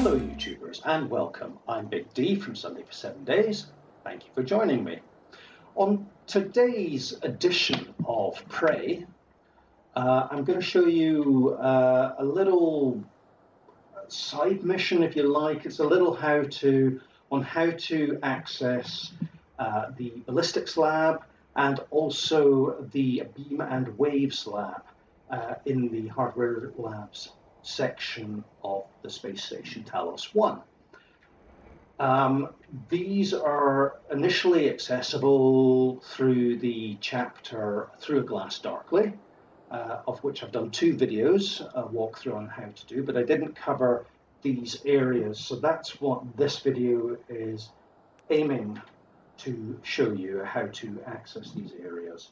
Hello YouTubers and welcome. I'm Big D from Sunday for 7 Days. Thank you for joining me. On today's edition of Prey, I'm going to show you a little side mission, if you like. It's a little how-to on how to access the Ballistics Lab and also the Beam and Waves Lab in the Hardware Labs section of the space station Talos 1. These are initially accessible through the chapter Through a Glass Darkly, of which I've done 2 videos, a walkthrough on how to do, but I didn't cover these areas, so that's what this video is aiming to show you, how to access these areas.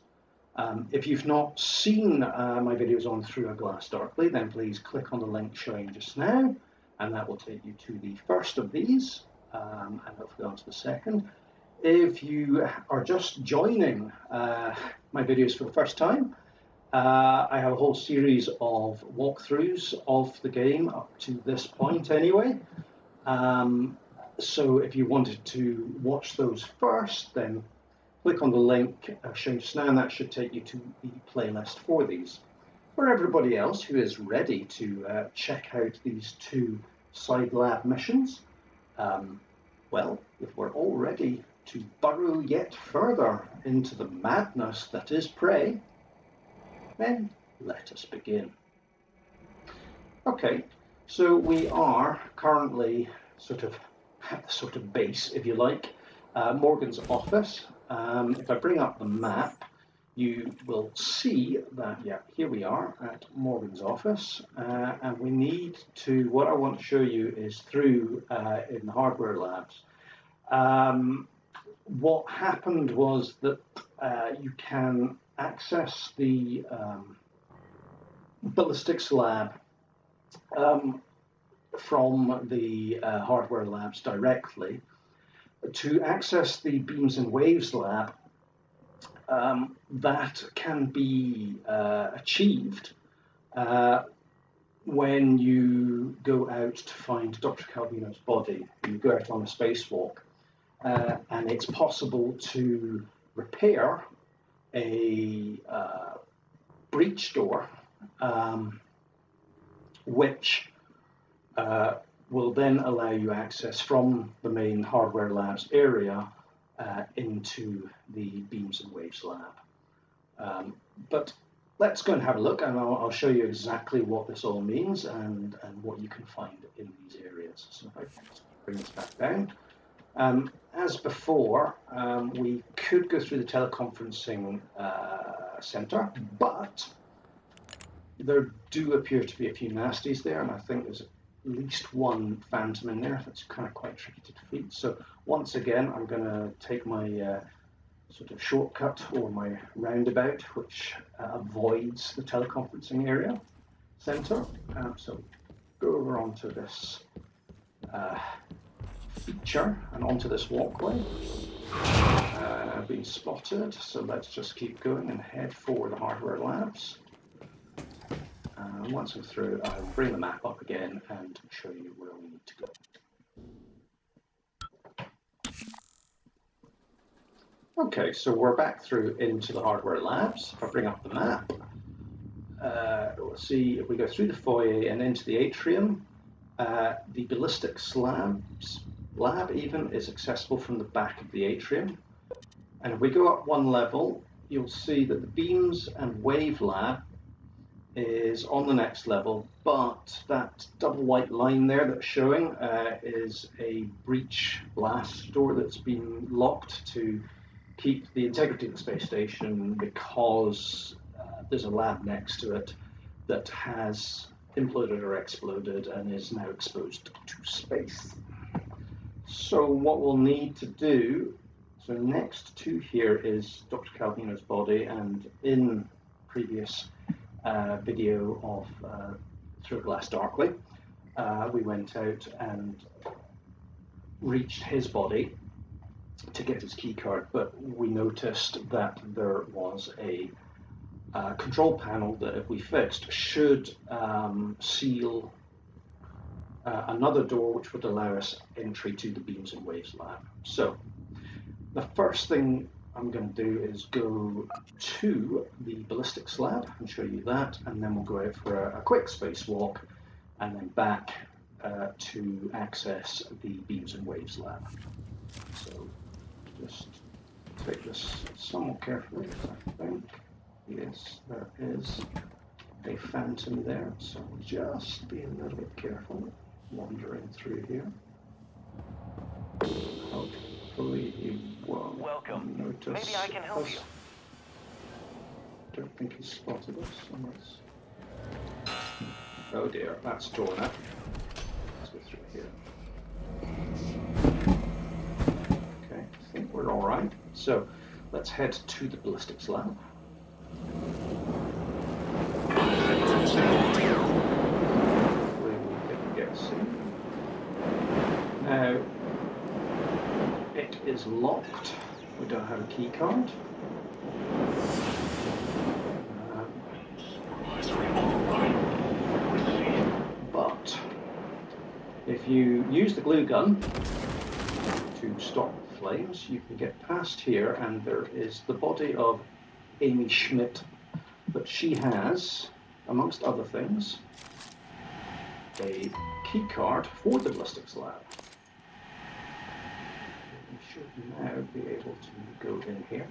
If you've not seen my videos on Through a Glass Darkly, then please click on the link showing just now, and that will take you to the first of these, and hopefully on to the second. If you are just joining my videos for the first time, I have a whole series of walkthroughs of the game up to this point anyway. So if you wanted to watch those first, then click on the link shown just now, and that should take you to the playlist for these. For everybody else who is ready to check out these 2 side lab missions, well, if we're all ready to burrow yet further into the madness that is Prey, then let us begin. Okay, so we are currently at the sort of base, if you like, Morgan's office. If I bring up the map, you will see that, yeah, here we are at Morgan's office, and we need to, what I want to show you is through in the hardware labs. What happened was that you can access the Ballistics Lab from the hardware labs directly. To access the Beams and Waves Lab, that can be achieved when you go out to find Dr. Calvino's body. You go out on a spacewalk, and it's possible to repair a breach door, which will then allow you access from the main hardware labs area into the Beams and Waves Lab. But let's go and have a look, and I'll show you exactly what this all means and what you can find in these areas. So if I bring this back down. As before, we could go through the teleconferencing center, but there do appear to be a few nasties there, and I think there's at least one phantom in there that's kind of quite tricky to defeat. So once again, I'm going to take my sort of shortcut or my roundabout, which avoids the teleconferencing area center. So go over onto this feature and onto this walkway. I've been spotted, so let's just keep going and head for the hardware labs. Once I'm through, I'll bring the map up again and show you where we need to go. Okay, so we're back through into the hardware labs. If I bring up the map, we'll see if we go through the foyer and into the atrium. The Ballistics lab even is accessible from the back of the atrium. And if we go up one level, you'll see that the Beams and Wave Lab is on the next level, but that double white line there that's showing is a breach blast door that's been locked to keep the integrity of the space station, because there's a lab next to it that has imploded or exploded and is now exposed to space. So what we'll need to do, so next to here is Dr. Calvino's body, and in previous video of Through a Glass Darkly, we went out and reached his body to get his key card, but we noticed that there was a control panel that, if we fixed, should seal another door which would allow us entry to the Beams and Waves lab. So the first thing I'm going to do is go to the Ballistics Lab and show you that, and then we'll go out for a quick spacewalk and then back to access the Beams and Waves lab. So just take this somewhat carefully, I think. Yes, there is a phantom there, so just be a little bit careful wandering through here. Hopefully he won't notice. Maybe I can help you. Don't think he spotted us unless... Oh dear, that's torn up. Let's go through here. Okay, I think we're alright. So let's head to the Ballistics Lab. Hopefully we can get seen. Now, it is locked. We don't have a key card. But if you use the glue gun to stop flames, you can get past here, and there is the body of Amy Schmidt. But she has, amongst other things, a key card for the Ballistics Lab. We should now be able to go in here.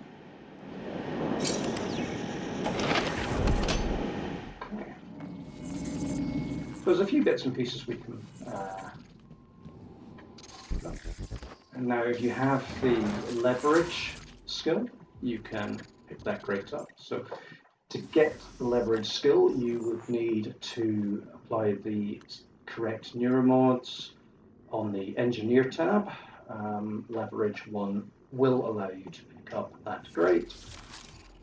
Okay. There's a few bits and pieces we can... and now if you have the leverage skill, you can pick that crate up. So to get the leverage skill, you would need to apply the correct neuromods on the engineer tab. Leverage 1 will allow you to pick up that crate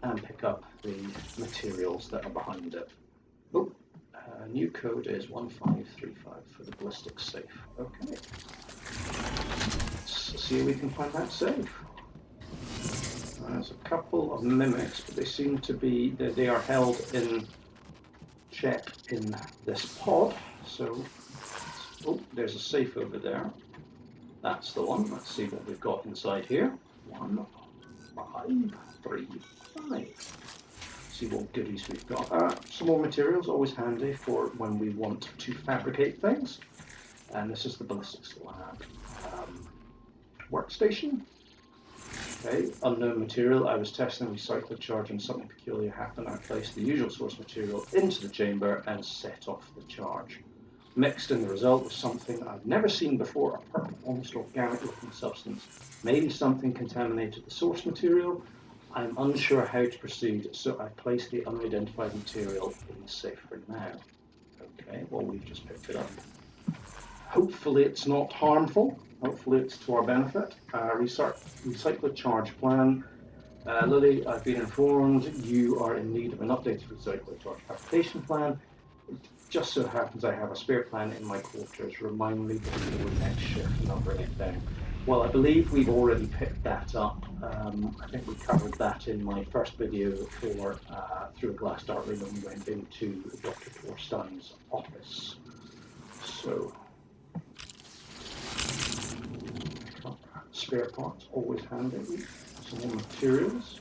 and pick up the materials that are behind it. Oh, new code is 1535 for the ballistics safe. Okay. Let's see if we can find that safe. There's a couple of mimics, but they seem to be, they are held in check in this pod. So, oh, there's a safe over there. That's the one. Let's see what we've got inside here. 1, 5, 3, 5. See what goodies we've got. Some more materials, always handy for when we want to fabricate things. And this is the Ballistics Lab workstation. Okay, unknown material. I was testing recycler charge and something peculiar happened. I placed the usual source material into the chamber and set off the charge. Mixed in the result was something I've never seen before, a purple, almost organic looking substance. Maybe something contaminated the source material. I'm unsure how to proceed, so I placed the unidentified material in the safe for now. Okay, well, we've just picked it up. Hopefully it's not harmful. Hopefully it's to our benefit. Recycler charge plan. Lily, I've been informed you are in need of an updated recycler charge fabrication plan. It just so happens I have a spare plan in my quarters. Remind me before next shift and I'll bring it down. Well, I believe we've already picked that up. I think we covered that in my first video for Through a Glass Darkly when we went into Dr. Torstein's office. So, spare parts, always handy. Some more materials.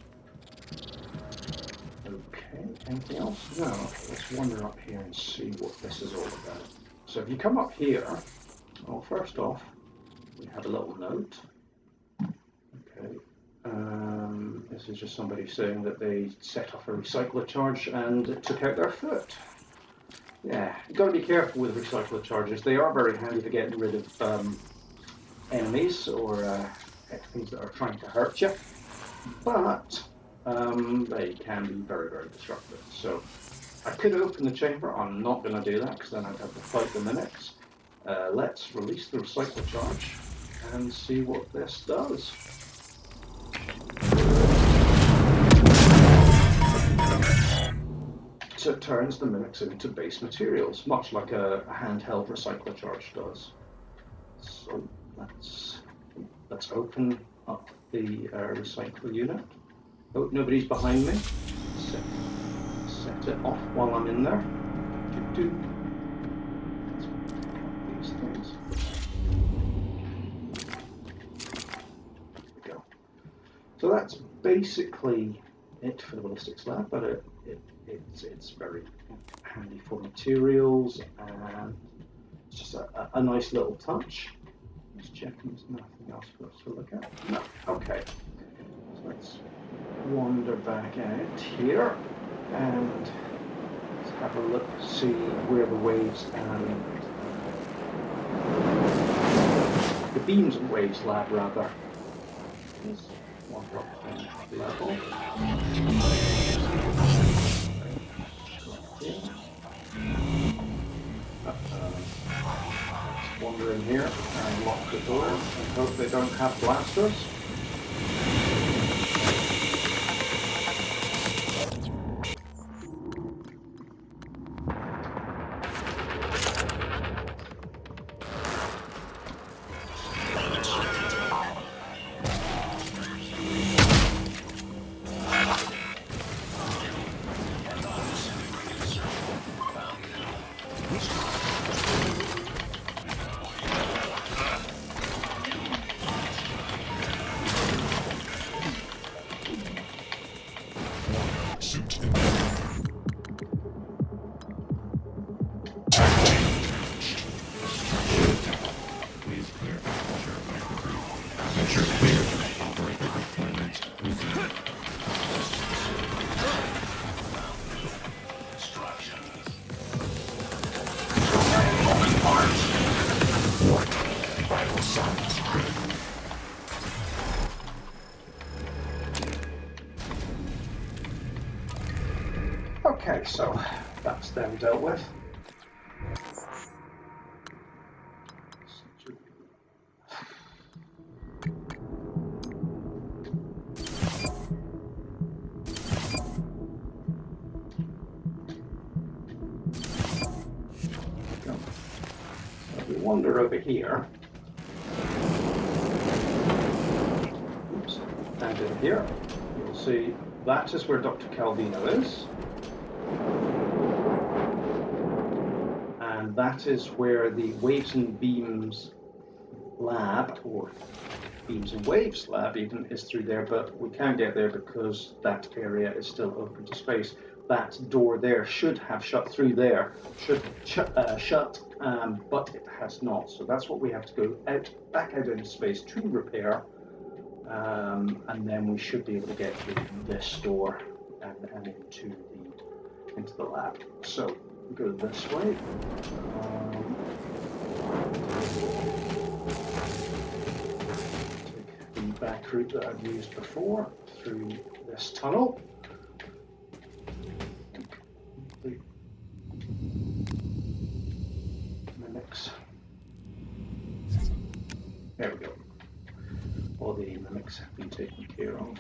Okay, anything else? No, let's wander up here and see what this is all about. So if you come up here, well, first off, we have a little note. Okay, this is just somebody saying that they set off a recycler charge and it took out their foot. Yeah, you've got to be careful with recycler charges. They are very handy for getting rid of enemies or things that are trying to hurt you, but they can be very, very destructive. So I could open the chamber. I'm not going to do that because then I'd have to fight the mimics. Let's release the recycler charge and see what this does. So it turns the mimics into base materials, much like a handheld recycler charge does. So let's open up the recycler unit. Oh, nobody's behind me. Set it off while I'm in there. Let's pick up these that's basically it for the Ballistics Lab, but it's very handy for materials, and it's just a nice little touch. Just checking there's nothing else for us to look at. No. Okay. So let's wander back out here and let's have a look, see where the waves and the beams and waves lab rather is. One drop in level. Let's wander in here and lock the door and hope they don't have blasters. Okay, so that's them dealt with. So we wander over here. Oops, and in here, you'll see that is where Dr. Calvino is. And that is where the Waves and Beams Lab, or Beams and Waves Lab even, is through there, but we can't get there because that area is still open to space. That door there should have shut through there, should shut, but it has not. So that's what we have to go back out into space to repair, and then we should be able to get through this door and into the lab. So we go this way. Take the back route that I've used before through this tunnel. The mimics. There we go. All the mimics have been taken care of.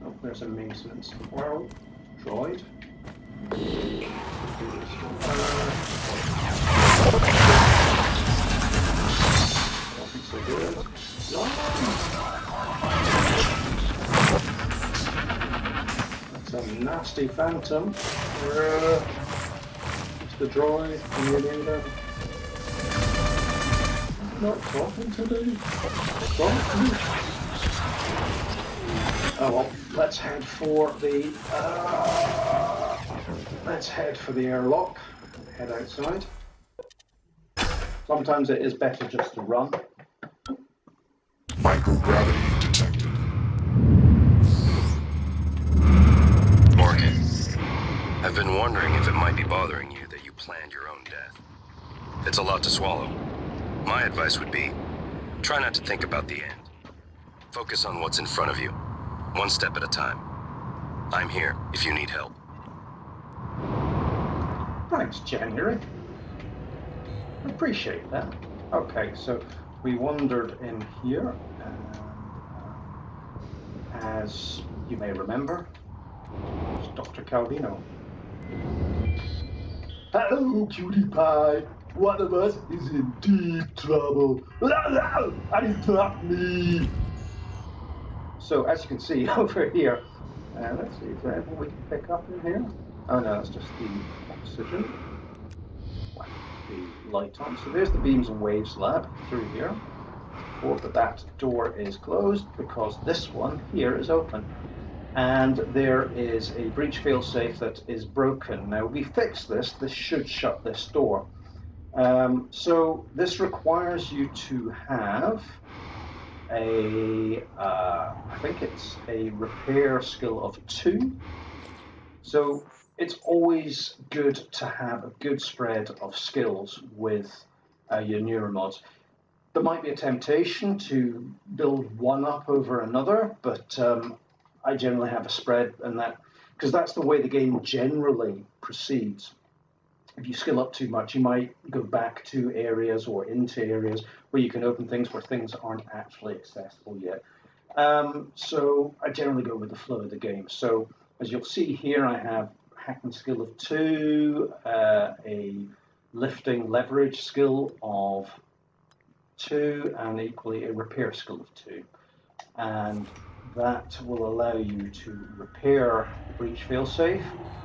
Oh, there's a maintenance world droid. Nothing so good. That's a nasty phantom. It's the droid. Can you hear that? Not talking to me. Oh well, let's head for the airlock. Head outside. Sometimes it is better just to run. Microgravity detected. Morgan, I've been wondering if it might be bothering you that you planned your own death. It's a lot to swallow. My advice would be, try not to think about the end. Focus on what's in front of you, one step at a time. I'm here if you need help. Thanks, January. Appreciate that. Okay, so we wandered in here, and as you may remember, it's Dr. Calvino. Hello, cutie pie. One of us is in deep trouble. And it's not me. So as you can see over here, let's see, is there anything we can pick up in here? Oh no, that's just the oxygen. The light on. So there's the Beams and Waves Lab through here. report that that door is closed because this one here is open. And there is a breach failsafe that is broken. Now we fix this. This should shut this door. So this requires you to have I think it's a repair skill of 2. So it's always good to have a good spread of skills with your neuromods. There might be a temptation to build one up over another, but I generally have a spread, and that because that's the way the game generally proceeds. If you skill up too much, you might go back to areas or into areas where you can open things where things aren't actually accessible yet. So I generally go with the flow of the game. So as you'll see here, I have hacking skill of 2, a lifting leverage skill of 2, and equally a repair skill of 2. And that will allow you to repair the breach failsafe.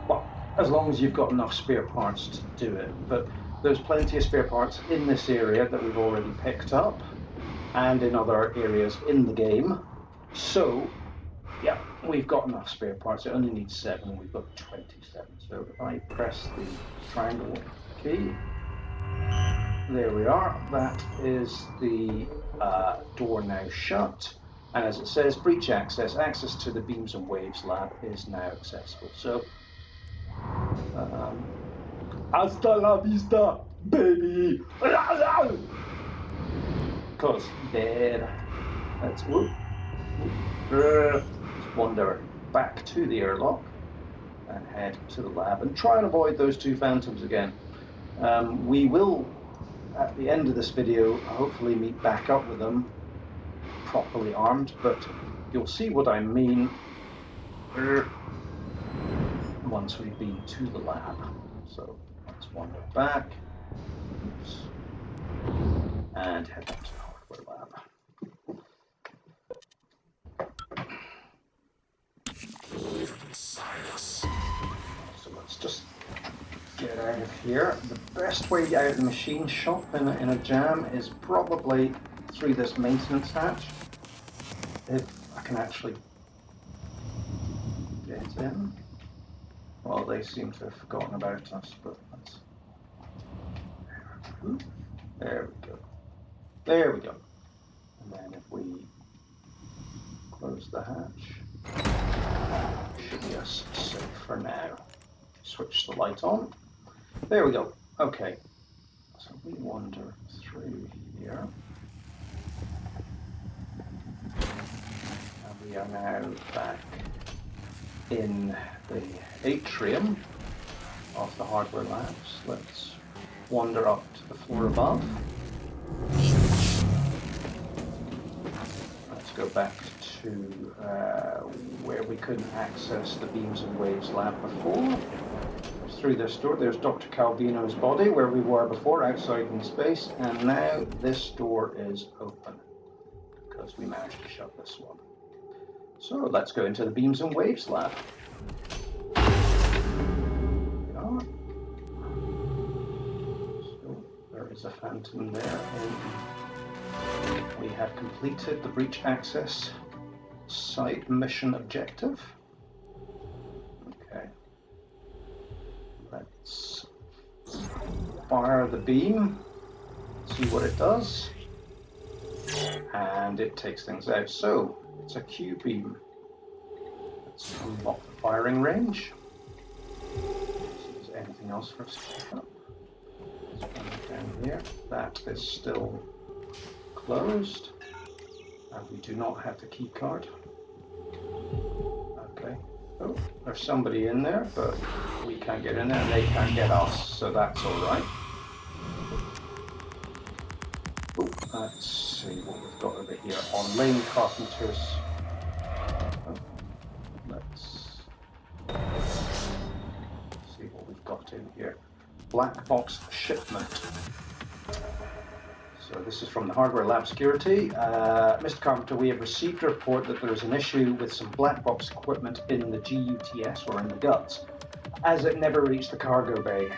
Well, as long as you've got enough spare parts to do it. But there's plenty of spare parts in this area that we've already picked up, and in other areas in the game. So, yeah, we've got enough spare parts. It only needs 7, and we've got 27. So if I press the triangle key, there we are. That is the door now shut. And as it says, breach access to the Beams and Waves lab is now accessible. So, hasta la vista, baby! Because dead. Let's wander back to the airlock and head to the lab and try and avoid those 2 phantoms again. We will, at the end of this video, hopefully meet back up with them properly armed, but you'll see what I mean once we've been to the lab. So let's wander back. Oops. And head back to the hardware lab. So let's just get out of here. The best way out of the machine shop in a jam is probably through this maintenance hatch. If I can actually get in. Well, they seem to have forgotten about us, but let's... There we go. There we go. And then if we close the hatch, should be us safe for now. Switch the light on. There we go. Okay. So we wander through here. And we are now back in the atrium of the hardware labs. Let's wander up to the floor above. Let's go back to where we couldn't access the Beams and Waves lab before. Through this door, there's Dr. Calvino's body where we were before, outside in space, and now this door is open because we managed to shut this one. So let's go into the Beams and Waves lab. So there is a phantom there. We have completed the breach access site mission objective. Okay. Let's fire the beam, see what it does. And it takes things out. So it's a Q beam. Let's unlock the firing range. See if there's anything else for us to pick up. There's one down here. That is still closed. And we do not have the key card. Okay. Oh, there's somebody in there, but we can't get in there and they can't get us, so that's alright. Oh, let's see what we've got over here on Lane Carpenter's. Oh, let's see what we've got in here. Black box shipment. So this is from the Hardware Lab Security. Mr. Carpenter, we have received a report that there is an issue with some black box equipment in the GUTS, or in the guts, as it never reached the cargo bay.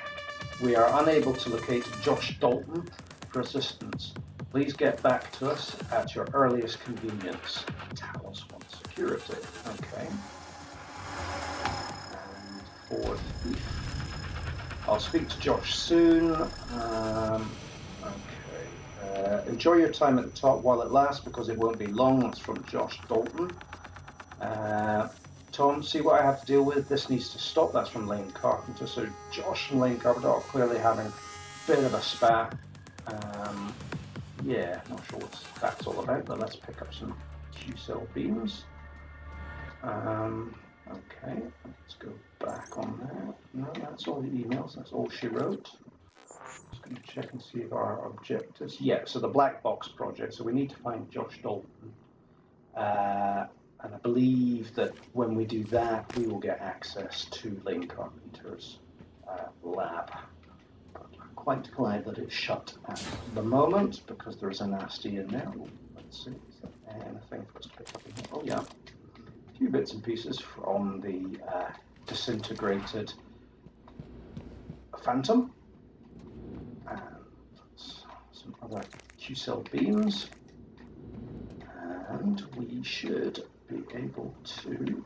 We are unable to locate Josh Dalton for assistance. Please get back to us at your earliest convenience. Talos wants security. Okay. And fourth thief. I'll speak to Josh soon. Okay. Enjoy your time at the top while it lasts, because it won't be long. That's from Josh Dalton. Tom, see what I have to deal with? This needs to stop. That's from Lane Carpenter. So Josh and Lane Carpenter are clearly having a bit of a spat. Yeah, not sure what that's all about, but let's pick up some Q-cell beams. Okay, let's go back on there. No, that's all the emails. That's all she wrote. Just going to check and see if our objectives. Yeah, so the black box project. So we need to find Josh Dalton. And I believe that when we do that, we will get access to Lane Carpenter's lab. Quite glad that it's shut at the moment, because there's a nasty in there. Let's see, is there anything for us to pick up in here? Oh yeah, a few bits and pieces from the disintegrated Phantom, and some other Q-cell beams, and we should be able to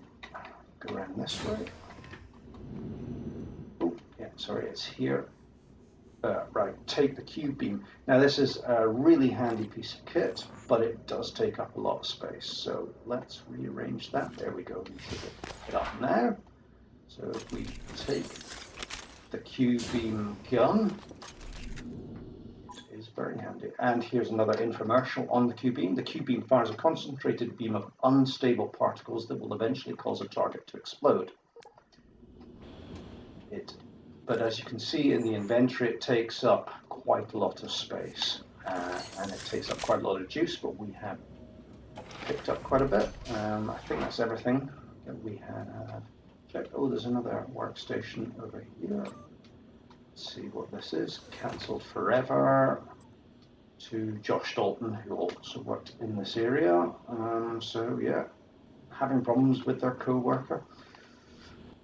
go around this way. Oh yeah, sorry, it's here. Right, take the Q-beam. Now this is a really handy piece of kit, but it does take up a lot of space. So let's rearrange that. There we go. We should pick it up now. So if we take the Q-beam gun, it is very handy. And here's another infomercial on the Q-beam. The Q-beam fires a concentrated beam of unstable particles that will eventually cause a target to explode. But as you can see in the inventory, it takes up quite a lot of space, and it takes up quite a lot of juice, but we have picked up quite a bit. I think that's everything that we have checked. Oh, there's another workstation over here. Let's see what this is. Cancelled forever. To Josh Dalton, who also worked in this area. So yeah, having problems with their co-worker.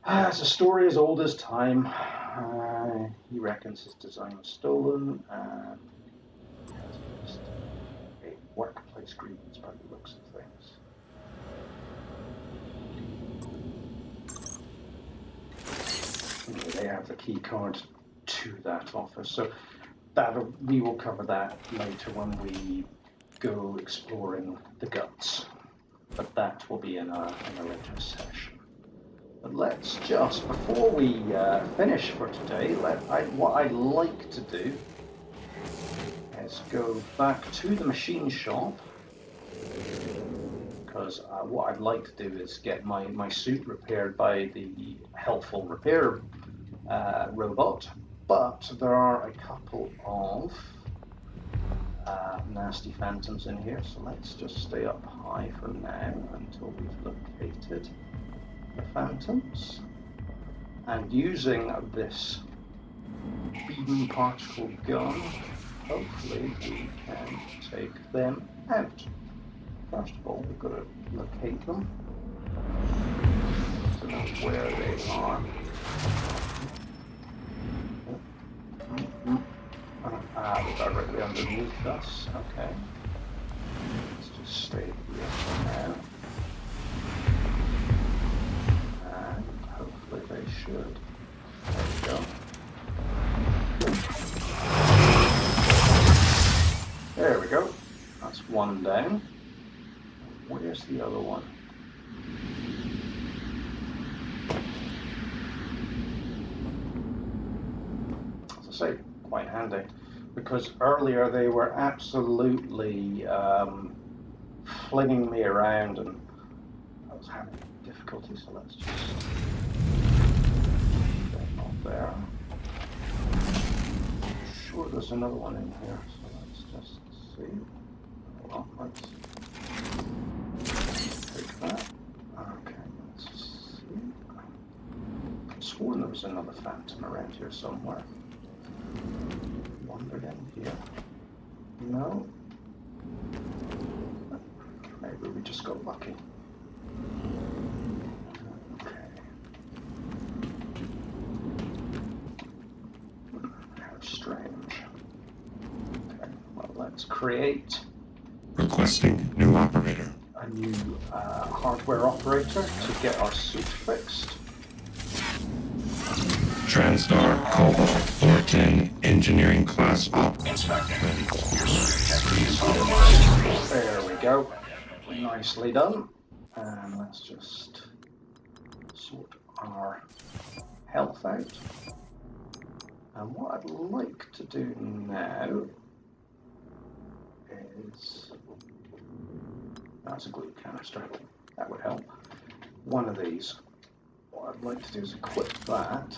It's a story as old as time. He reckons his design was stolen, and has just a workplace grievance by the looks of things. Anyway, they have the key card to that office, so we will cover that later when we go exploring the guts. But that will be in a later session. But let's just, before we finish for today, what I'd like to do is go back to the machine shop, because what I'd like to do is get my suit repaired by the helpful repair robot, but there are a couple of nasty phantoms in here, so let's just stay up high for now until we've located the phantoms, and using this beam particle gun, hopefully we can take them out. First of all, we've got to locate them to know where they are. They're directly underneath us. Okay, let's just stay here for now. Hopefully they should. There we go. There we go. That's one down. Where's the other one? As I say, quite handy, because earlier they were absolutely flinging me around and I was having difficulty, so let's just get off there. I'm sure there's another one in here, so let's just see. Well, let's take that. Okay, let's see. I've sworn there was another phantom around here somewhere. Wandered in here. No. Maybe we just got lucky. Okay. How strange. Okay, well, let's create Requesting new operator. a new hardware operator to get our suit fixed. TranStar Cobalt 410 Engineering Class Op. Inspector, your suit has been compromised. There we go. Nicely done. And let's just sort our health out. And what I'd like to do now is... That's a glue canister. That would help. One of these. What I'd like to do is equip that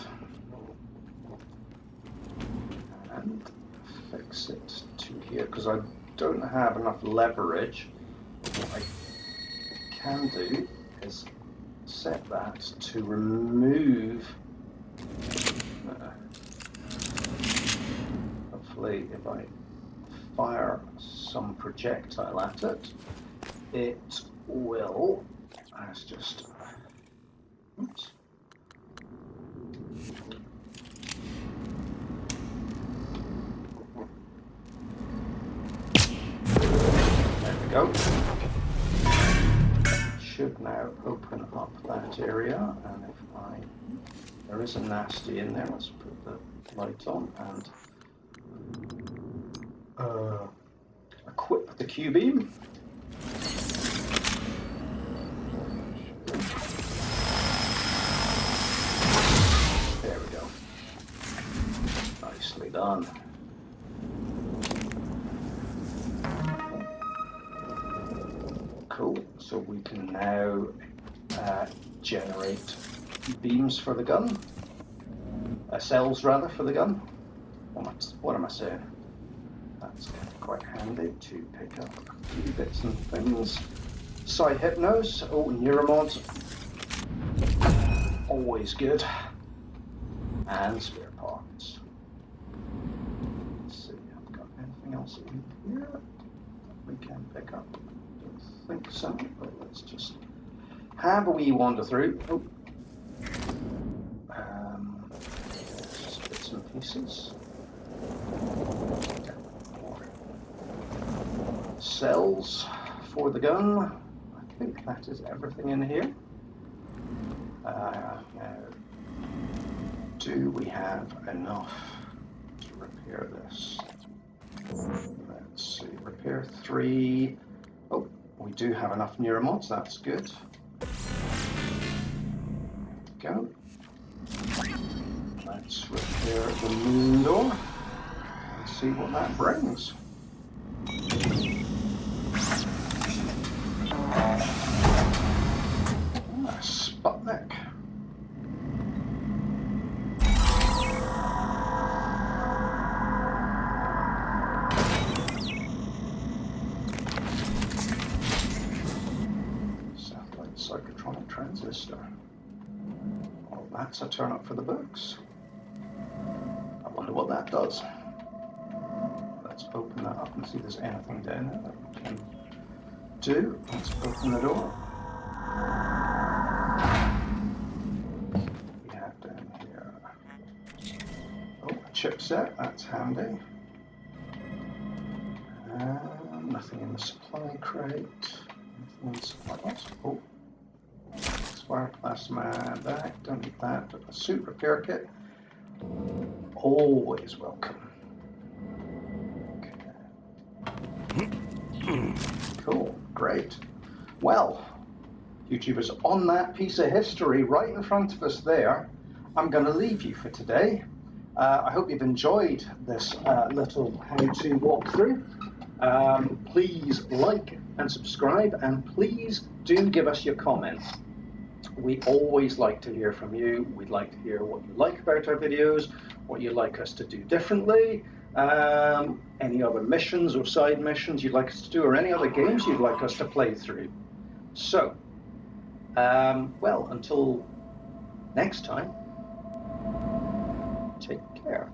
and fix it to here, because I don't have enough leverage. What I can do is set that to remove, hopefully if I fire some projectile at it, it will, let's just, oops. There we go. Should now open up that area, and there is a nasty in there. Let's put the light on and equip the Q-beam. There we go. Nicely done. Cool. So we can now generate beams for the gun. Cells rather for the gun. What am I saying? That's quite handy to pick up a few bits and things. Psy-Hypnos, oh, Neuromods, always good. And spare parts. Let's see, I've got anything else in here that we can pick up? Don't think so, but let's just have a wee wander through. Oh. Just bits and pieces. Cells for the gun. I think that is everything in here. Now, do we have enough to repair this? Let's see, repair 3. Oh, we do have enough neuromods, that's good. There we go. Let's repair the moon door and see what that brings. Sputnik. Satellite psychotronic transistor. Well, that's a turn up for the books. I wonder what that does. Let's open that up and see if there's anything down there that we can do. Let's open the door. We have down here, oh, a chipset, that's handy. Nothing in the supply crate. Nothing in the supply box. Oh, Spire plasma back, don't need that, but a suit repair kit, always welcome. Okay. Cool, great. Well, YouTubers, on that piece of history right in front of us there, I'm going to leave you for today. I hope you've enjoyed this little how-to walkthrough. Please like and subscribe, and please do give us your comments. We always like to hear from you. We'd like to hear what you like about our videos, what you'd like us to do differently, any other missions or side missions you'd like us to do, or any other games you'd like us to play through. So, well, until next time, take care.